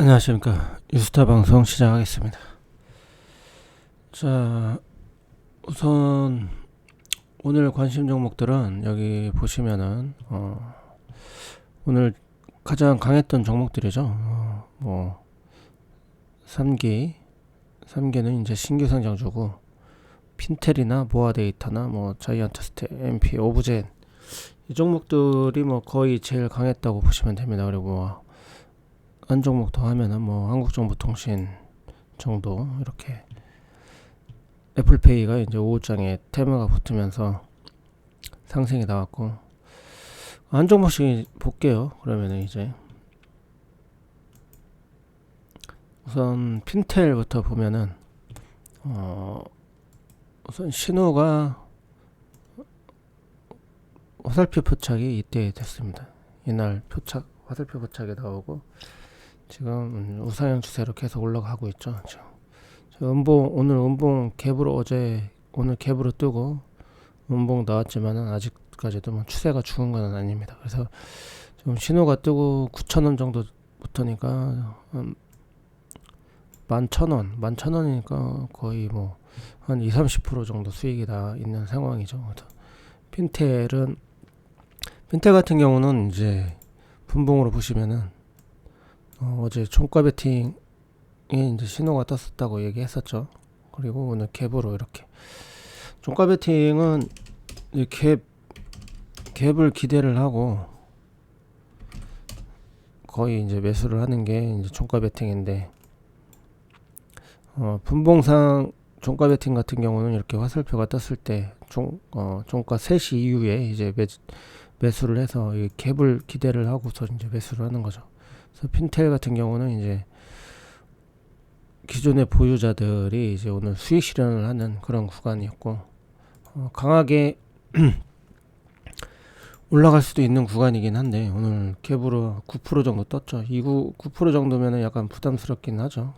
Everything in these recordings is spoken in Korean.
안녕하십니까. 유스타 방송 시작하겠습니다. 자, 우선 오늘 관심 종목들은 여기 보시면은 오늘 가장 강했던 종목들이죠. 뭐 3기는 이제 신규 상장주고, 핀텔이나 모아데이터나 뭐 자이언트스텝, MP, 오브젠 이 종목들이 뭐 거의 제일 강했다고 보시면 됩니다. 그리고 한 종목 더 하면은 뭐 한국정보통신 정도, 이렇게 애플페이가 이제 오후장에 테마가 붙으면서 상승이 나왔고, 한 종목씩 볼게요. 그러면은 이제 우선 핀텔부터 보면은 우선 신호가 화살표 표착이 이때 됐습니다. 이날 화살표 표착이 나오고 지금 우상향 추세로 계속 올라가고 있죠. 지금 오늘 음봉 갭으로 오늘 갭으로 뜨고 음봉 나왔지만은 아직까지도 뭐 추세가 죽은 건 아닙니다. 그래서 지금 신호가 뜨고 9,000원 정도 붙으니까 11,000원이니까 거의 뭐 한 20-30% 정도 수익이 다 있는 상황이죠. 핀텔 같은 경우는 이제 분봉으로 보시면은 어제 종가 베팅에 이제 신호가 떴었다고 얘기했었죠. 그리고 오늘 갭으로 이렇게 종가 베팅은 갭을 기대를 하고 거의 이제 매수를 하는 게 이제 종가 베팅인데, 분봉상 종가 베팅 같은 경우는 이렇게 화살표가 떴을 때 종가 3시 이후에 이제 매수를 해서 이 갭을 기대를 하고서 이제 매수를 하는 거죠. 그래서 핀텔 같은 경우는 이제 기존의 보유자들이 이제 오늘 수익 실현을 하는 그런 구간이었고, 강하게 올라갈 수도 있는 구간이긴 한데 오늘 갭으로 9% 정도 떴죠. 9% 정도면은 약간 부담스럽긴 하죠.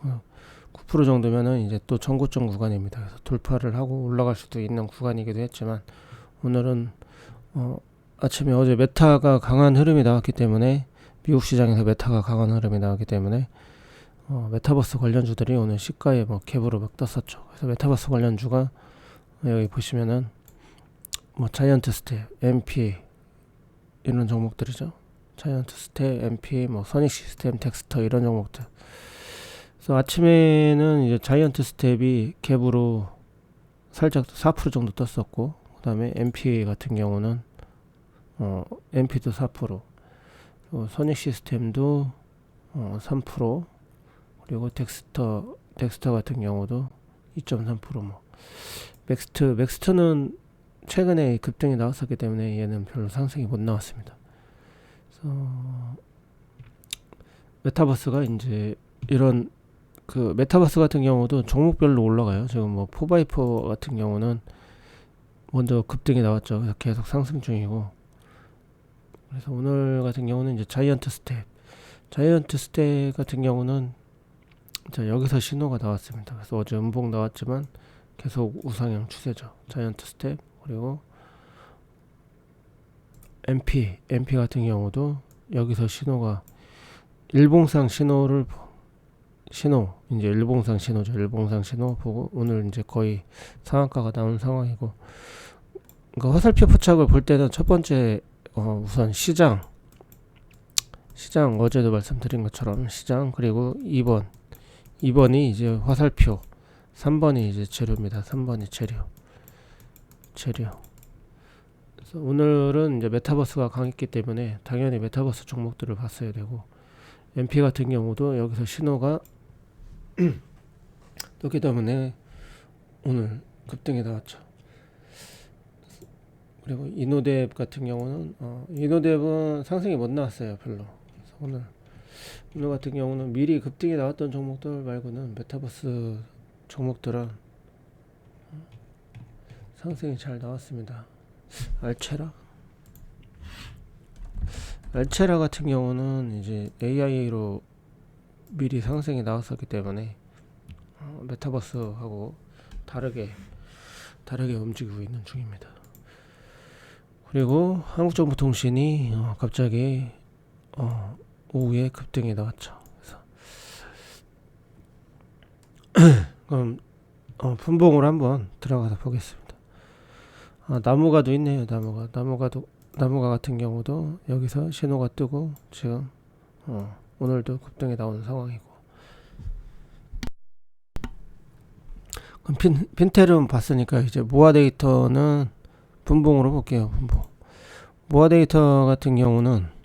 9% 정도면은 이제 또 전고점 구간입니다. 그래서 돌파를 하고 올라갈 수도 있는 구간이기도 했지만, 오늘은 아침에 어제 메타가 강한 흐름이 나왔기 때문에, 미국 시장에서 메타가 강한 흐름이 나왔기 때문에 메타버스 관련주들이 오늘 시가에 뭐 갭으로 막 떴었죠. 그래서 메타버스 관련주가 여기 보시면은 뭐 자이언트스텝, MP 이런 종목들이죠. 자이언트스텝, MP, 뭐 선익시스템, 덱스터 이런 종목들. 그래서 아침에는 이제 자이언트스텝이 갭으로 살짝 4% 정도 떴었고, 그 다음에 MP 같은 경우는 MP도 4%, 선익시스템도 3%, 그리고 덱스터 같은 경우도 2.3%. 뭐 맥스트는 최근에 급등이 나왔었기 때문에 얘는 별로 상승이 못 나왔습니다. 그래서 메타버스가 이제 이런 메타버스 같은 경우도 종목별로 올라가요. 지금 뭐 4x4 같은 경우는 먼저 급등이 나왔죠. 그래서 계속 상승 중이고, 그래서 오늘 같은 경우는 이제 자이언트스텝 같은 경우는 여기서 신호가 나왔습니다. 그래서 어제 음봉 나왔지만 계속 우상향 추세죠. 자이언트스텝, 그리고 MP 같은 경우도 여기서 신호가 일봉상 이제 일봉상 신호죠. 일봉상 신호 보고 오늘 이제 거의 상한가가 나온 상황이고, 그러니까 화살표 포착을 볼 때는 첫 번째 우선 시장 어제도 말씀드린 것처럼 시장, 그리고 2번이 이제 화살표, 3번이 이제 재료입니다. 3번이 재료. 그래서 오늘은 이제 메타버스가 강했기 때문에 당연히 메타버스 종목들을 봤어야 되고, MP 같은 경우도 여기서 신호가 떴기 때문에 오늘 급등이 나왔죠. 그리고 이노뎁 같은 경우는 이노뎁은 상승이 못 나왔어요. 별로. 그래서 오늘 같은 경우는 미리 급등이 나왔던 종목들 말고는 메타버스 종목들은 상승이 잘 나왔습니다. 알체라 같은 경우는 이제 AI로 미리 상승이 나왔었기 때문에 메타버스하고 다르게 움직이고 있는 중입니다. 그리고 한국정보통신이 갑자기 오후에 급등이 나왔죠. 그래서 그럼 분봉으로 한번 들어가서 보겠습니다. 나무가도 있네요. 나무가 같은 경우도 여기서 신호가 뜨고 지금 오늘도 급등이 나오는 상황이고, 그럼 핀테름 봤으니까 이제 모아 데이터는 분봉으로 볼게요. 분봉. 모아 데이터 같은 경우는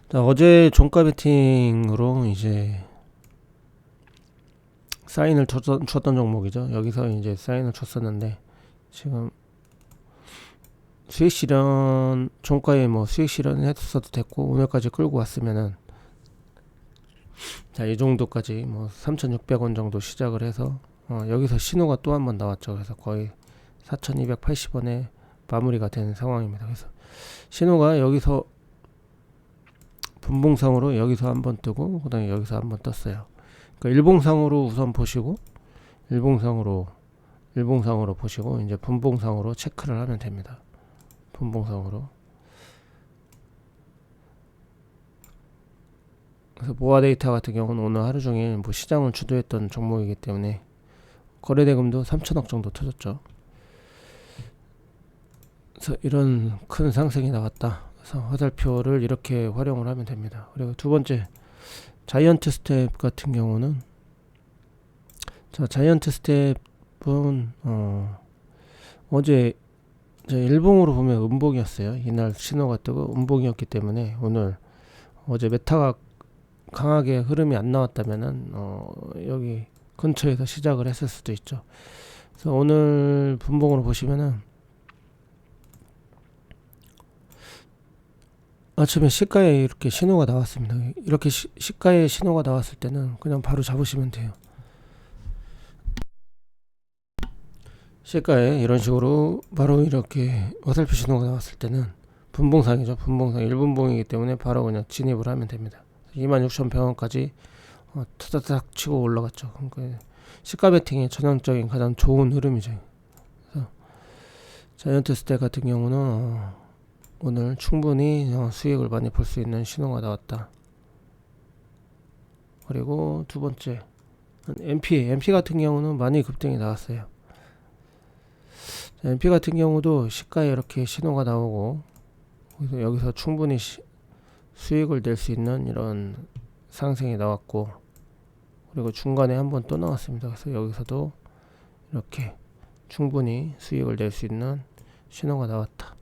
자, 어제 종가 베팅으로 이제 사인을 줬던 종목이죠. 여기서 이제 사인을 줬었는데 지금 수익 실현, 종가에 뭐 수익 실현 했어도 됐고 오늘까지 끌고 왔으면은, 자, 이 정도까지 뭐 3,600원 정도 시작을 해서 여기서 신호가 또 한 번 나왔죠. 그래서 거의 4,280원에 마무리가 된 상황입니다. 그래서 신호가 여기서 분봉상으로 여기서 한번 뜨고 그 다음에 여기서 한번 떴어요. 그러니까 일봉상으로 우선 보시고, 일봉상으로 보시고 이제 분봉상으로 체크를 하면 됩니다. 분봉상으로. 그래서 모아 데이터 같은 경우는 오늘 하루 종일 뭐 시장을 주도했던 종목이기 때문에 거래대금도 3천억 정도 터졌죠. 그래서 이런 큰 상승이 나왔다. 그래서 화살표를 이렇게 활용을 하면 됩니다. 그리고 두 번째, 자이언트 스텝 같은 경우는, 자, 자이언트 스텝은 어제 일봉으로 보면 음봉이었어요. 이날 신호가 뜨고 음봉이었기 때문에 오늘 어제 메타가 강하게 흐름이 안 나왔다면은 여기 근처에서 시작을 했을 수도 있죠. 그래서 오늘 분봉으로 보시면은 아침에 시가에 이렇게 신호가 나왔습니다. 이렇게 시가에 신호가 나왔을 때는 그냥 바로 잡으시면 돼요. 시가에 이런 식으로 바로 이렇게 화살표 신호가 나왔을 때는 분봉상이죠. 분봉상 1분봉이기 때문에 바로 그냥 진입을 하면 됩니다. 26,100원까지 타닥타닥 치고 올라갔죠. 그러니까 시가 베팅의 전형적인 가장 좋은 흐름이죠. 그래서 자이언트 스텝 같은 경우는 오늘 충분히 수익을 많이 볼 수 있는 신호가 나왔다. 그리고 두 번째, MP 같은 경우는 많이 급등이 나왔어요. MP 같은 경우도 시가에 이렇게 신호가 나오고, 그래서 여기서 충분히 수익을 낼 수 있는 이런 상승이 나왔고, 그리고 중간에 한번 또 나왔습니다. 그래서 여기서도 이렇게 충분히 수익을 낼 수 있는 신호가 나왔다.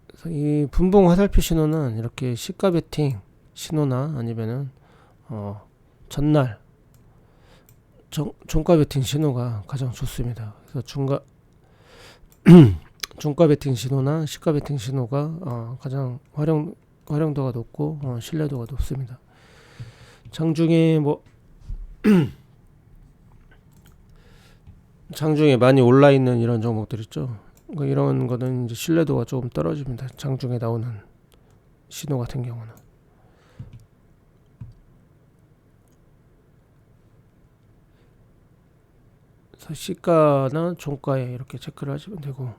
그래서 이 분봉 화살표 신호는 이렇게 시가 베팅 신호나 아니면은 전날 종가 베팅 신호가 가장 좋습니다. 그래서 종가 베팅 신호나 시가 베팅 신호가 가장 활용도가 높고 신뢰도가 높습니다. 장중에 장중에 많이 올라 있는 이런 종목들 있죠. 이런 거는 이제 신뢰도가 조금 떨어집니다. 장중에 나오는 신호 같은 경우는. 그래서 시가나 종가에 이렇게 체크를 하시면 되고,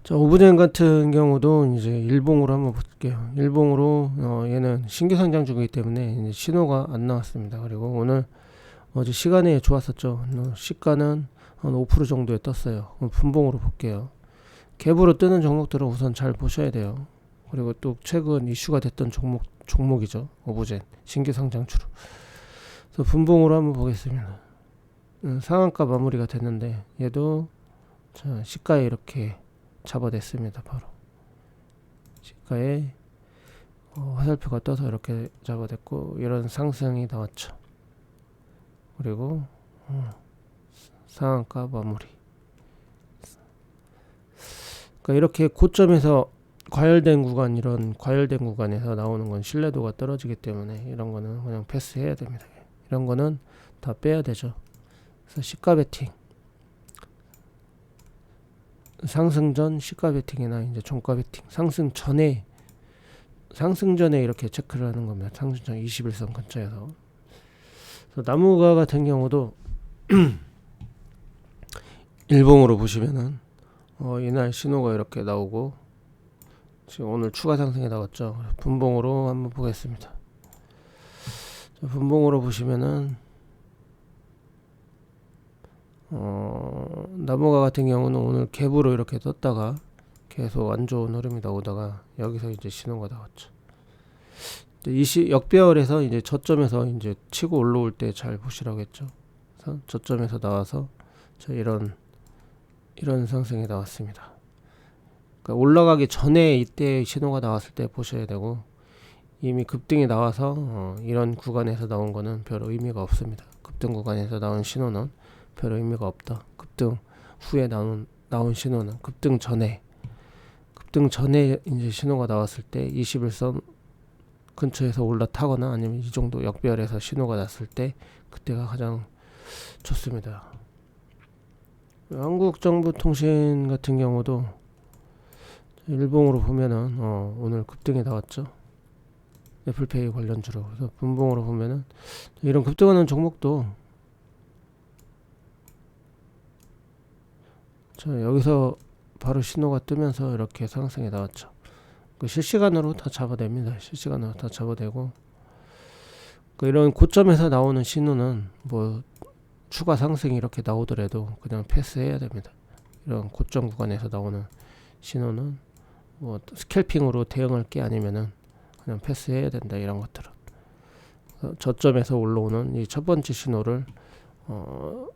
자, 오브젠 같은 경우도 이제 일봉으로 한번 볼게요. 일봉으로 얘는 신규 상장 중이기 때문에 이제 신호가 안 나왔습니다. 그리고 오늘 어제 시간에 좋았었죠. 시가는 한 5% 정도에 떴어요. 분봉으로 볼게요. 갭으로 뜨는 종목들은 우선 잘 보셔야 돼요. 그리고 또 최근 이슈가 됐던 종목이죠. 오브젠 신규 상장주로. 그래서 분봉으로 한번 보겠습니다. 상한가 마무리가 됐는데 얘도 자, 시가에 이렇게 잡아냈습니다. 바로 시가에 화살표가 떠서 이렇게 잡아냈고 이런 상승이 나왔죠. 그리고 상한가 마무리. 그러니까 이렇게 고점에서 과열된 구간, 이런 과열된 구간에서 나오는 건 신뢰도가 떨어지기 때문에 이런 거는 그냥 패스해야 됩니다. 이런 거는 다 빼야 되죠. 그래서 시가 베팅, 상승 전 시가 베팅이나 이제 종가 베팅, 상승 전에 이렇게 체크를 하는 겁니다. 상승 전 21선 근처에서. 그래서 나무가 같은 경우도 일봉으로 보시면은 이날 신호가 이렇게 나오고 지금 오늘 추가 상승이 나왔죠. 분봉으로 한번 보겠습니다. 자, 분봉으로 보시면은 나무가 같은 경우는 오늘 갭으로 이렇게 떴다가 계속 안 좋은 흐름이 나오다가 여기서 이제 신호가 나왔죠. 역배열에서 이제 저점에서 이제 치고 올라올 때 잘 보시라고 했죠. 그래서 저점에서 나와서 자, 이런 상승이 나왔습니다. 그러니까 올라가기 전에 이때 신호가 나왔을 때 보셔야 되고, 이미 급등이 나와서 이런 구간에서 나온 거는 별 의미가 없습니다. 급등 구간에서 나온 신호는 별 의미가 없다. 급등 후에 나온 신호는 급등 전에 이제 신호가 나왔을 때 21선 근처에서 올라타거나 아니면 이 정도 역배열에서 신호가 났을 때 그때가 가장 좋습니다. 한국정보통신 같은 경우도 일봉으로 보면은 오늘 급등이 나왔죠. 애플페이 관련주로. 그래서 분봉으로 보면은 이런 급등하는 종목도 자, 여기서 바로 신호가 뜨면서 이렇게 상승이 나왔죠. 실시간으로 다 잡아냅니다. 실시간으로 다 잡아내고, 이런 고점에서 나오는 신호는 뭐 추가 상승이 이렇게 나오더라도 그냥 패스해야 됩니다. 이런 고점 구간에서 나오는 신호는 뭐 스캘핑으로 대응할 게 아니면은 그냥 패스해야 된다. 이런 것들은 저점에서 올라오는 이 첫 번째 신호를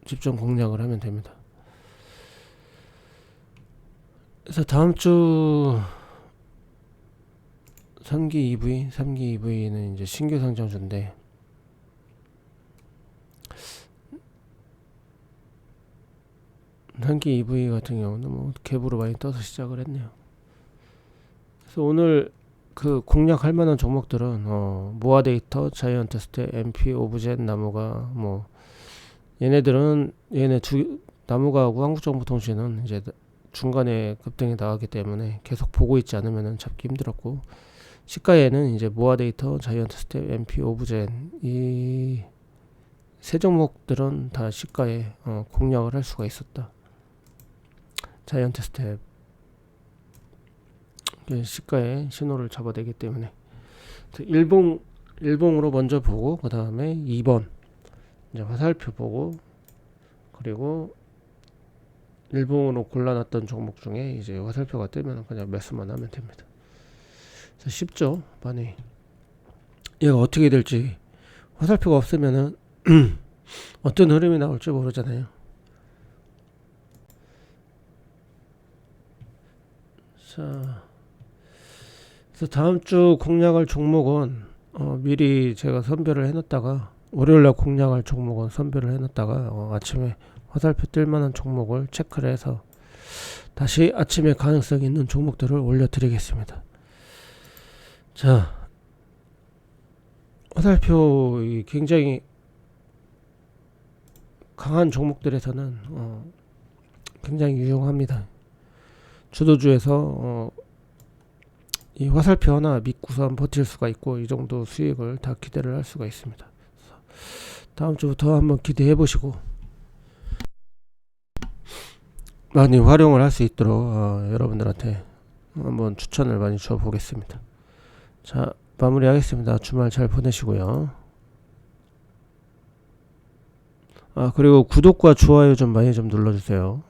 집중 공략을 하면 됩니다. 그래서 다음 주 3기 EV는 이제 신규 상장주인데, 한기 EV 같은 경우는 뭐 갭으로 많이 떠서 시작을 했네요. 그래서 오늘 그 공략할 만한 종목들은 모아데이터, 자이언트 스텝, MP, 오브젠, 나무가 뭐 얘네 나무가하고 한국정보통신은 이제 중간에 급등이 나왔기 때문에 계속 보고 있지 않으면 잡기 힘들었고, 시가에는 이제 모아데이터, 자이언트 스텝, MP, 오브젠 이 세 종목들은 다 시가에 공략을 할 수가 있었다. 자이언트 스텝 시가에 신호를 잡아내기 때문에 일봉으로 먼저 보고, 그 다음에 2번 이제 화살표 보고, 그리고 일봉으로 골라놨던 종목 중에 이제 화살표가 뜨면 그냥 매수만 하면 됩니다. 그래서 쉽죠, 많이. 얘가 어떻게 될지 화살표가 없으면은 어떤 흐름이 나올지 모르잖아요. 자, 그래서 다음 주 공략할 종목은 미리 제가 선별을 해놨다가, 월요일날 공략할 종목은 선별을 해놨다가 아침에 화살표 뜰만한 종목을 체크를 해서 다시 아침에 가능성 있는 종목들을 올려드리겠습니다. 자, 화살표 굉장히 강한 종목들에서는 굉장히 유용합니다. 주도주에서 이 화살표 하나 믿고선 버틸 수가 있고, 이 정도 수익을 다 기대를 할 수가 있습니다. 다음 주부터 한번 기대해 보시고 많이 활용을 할 수 있도록 여러분들한테 한번 추천을 많이 줘 보겠습니다. 자, 마무리하겠습니다. 주말 잘 보내시고요. 그리고 구독과 좋아요 좀 많이 좀 눌러주세요.